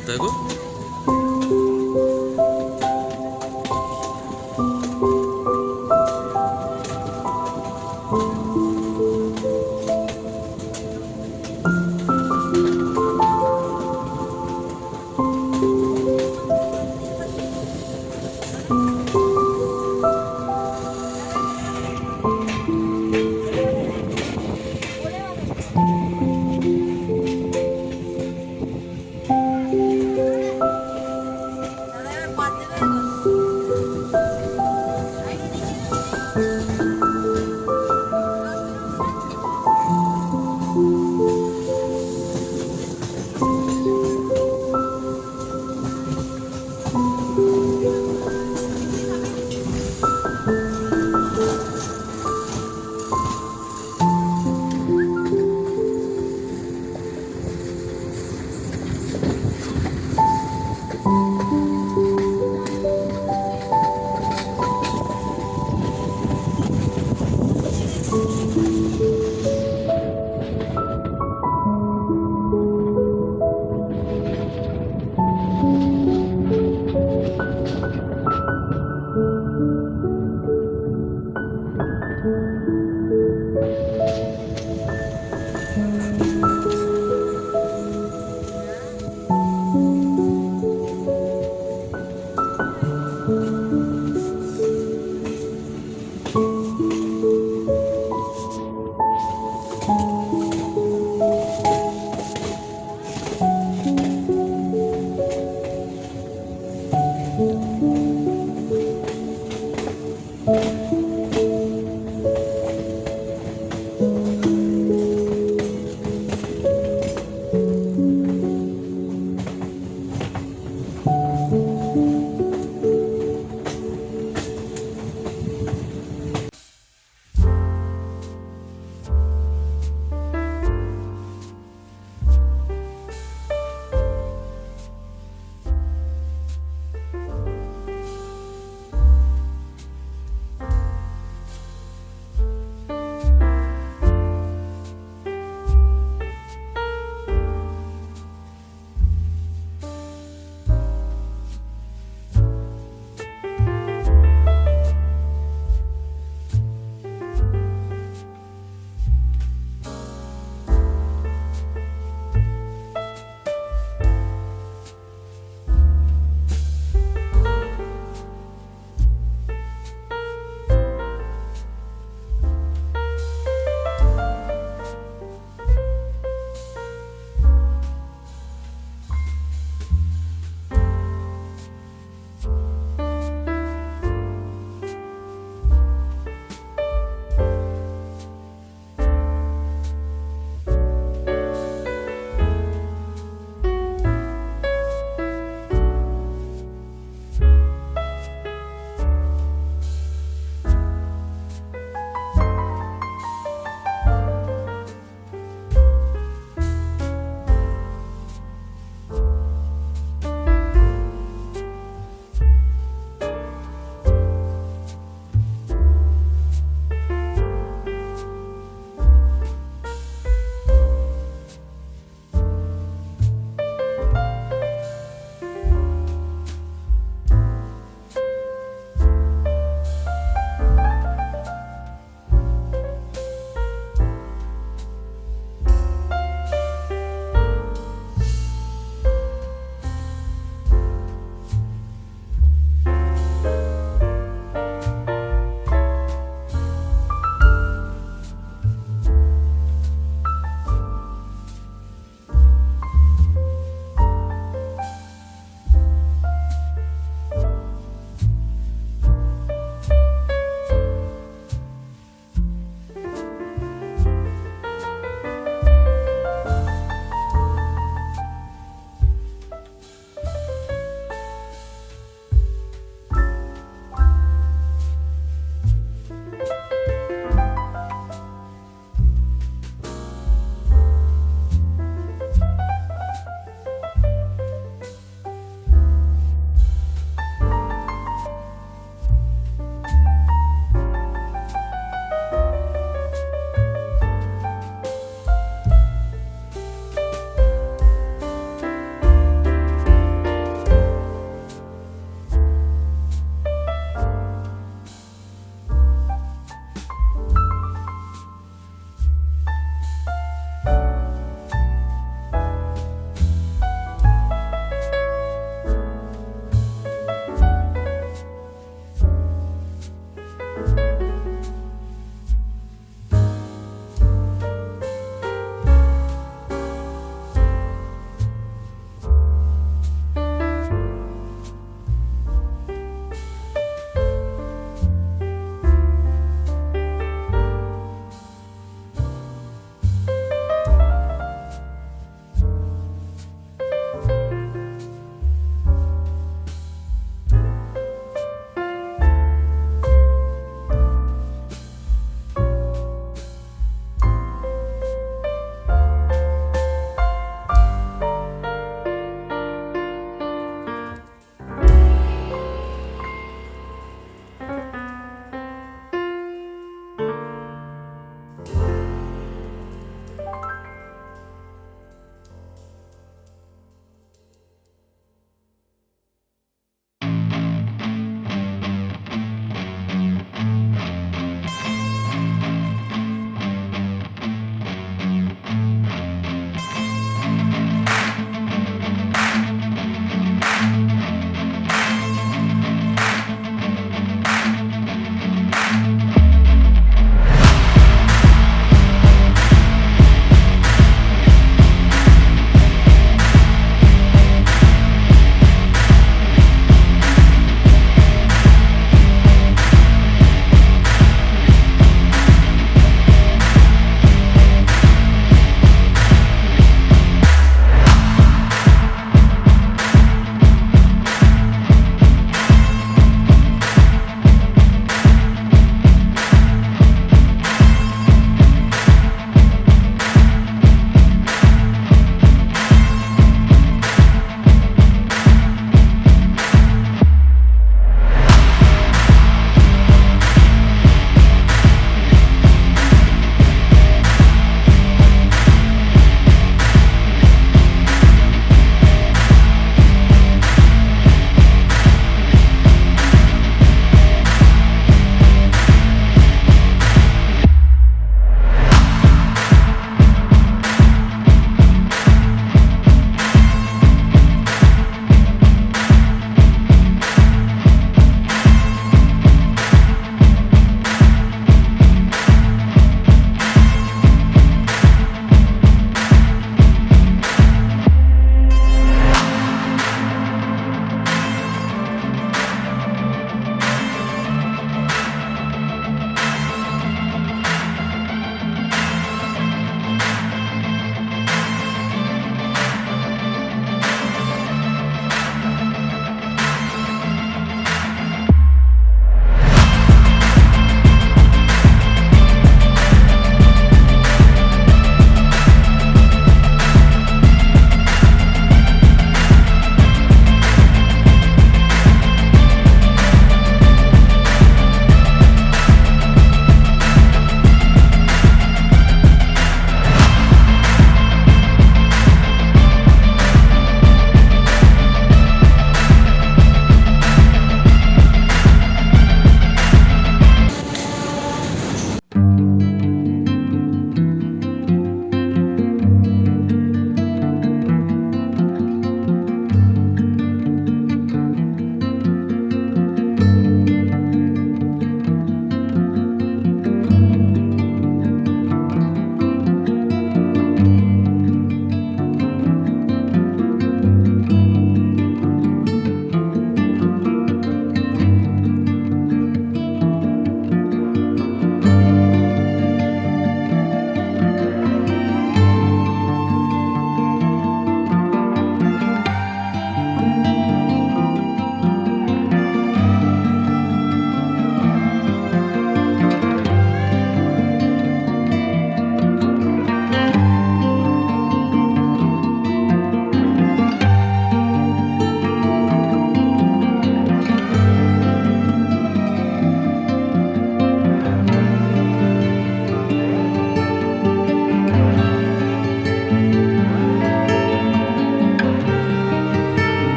होता है वो?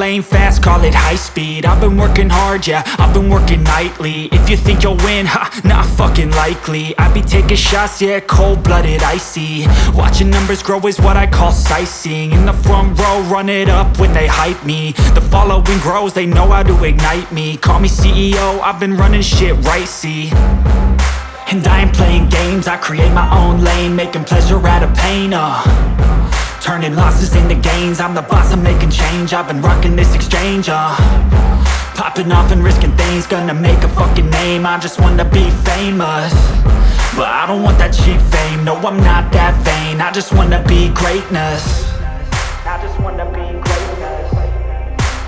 lane fast, call it high speed. I've been working hard, yeah, I've been working nightly. If you think you'll win, ha, not fucking likely. I be taking shots, yeah, cold-blooded, icy. Watching numbers grow is what I call sightseeing. In the front row, run it up when they hype me. The following grows, they know how to ignite me. Call me CEO, I've been running shit right, see. And I ain't playing games, I create my own lane, making pleasure out of pain, turning losses into gains. I'm the boss, I'm making change. I've been rocking this exchange, popping off and risking things. Gonna make a fucking name, I just wanna be famous. But I don't want that cheap fame, no I'm not that vain. I just wanna be greatness. I just wanna be greatness.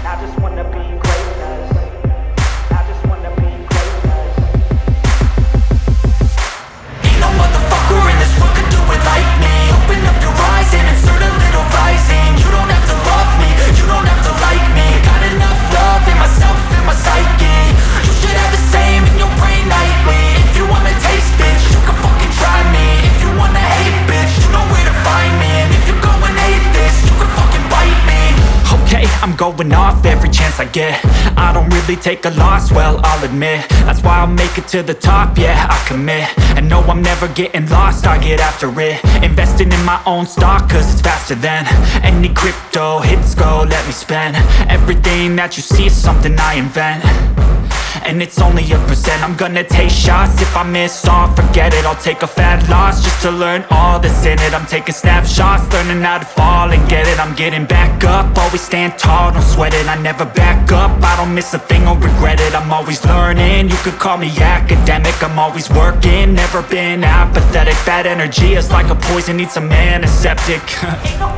I just wanna be greatness. I just wanna be greatness. Ain't no motherfucker in this world could do it like me. Open up your eyes and insert a little rising. You don't have to love me, you don't have to like me. Got enough love in myself, in my psyche. You should have the same in your brain nightly. If you wanna taste, bitch, you can fucking try me. If you wanna hate, bitch, you know where to find me. And if you go and hate this, you can fucking bite me. Okay, I'm going off every chance I get. I don't really take a loss, well, I'll admit. That's why I'll make it to the top, yeah, I commit. And no, I'm never getting lost, I get after it. Investing in my own stock, cause it's faster than any crypto hits go, let me spend. Everything that you see is something I invent. And it's only a percent. I'm gonna take shots. If I miss all, forget it. I'll take a fat loss just to learn all that's in it. I'm taking snapshots, learning how to fall and get it. I'm getting back up, always stand tall, don't sweat it. I never back up, I don't miss a thing or regret it. I'm always learning, you could call me academic. I'm always working, never been apathetic. Bad energy is like a poison, needs a antiseptic. Ain't no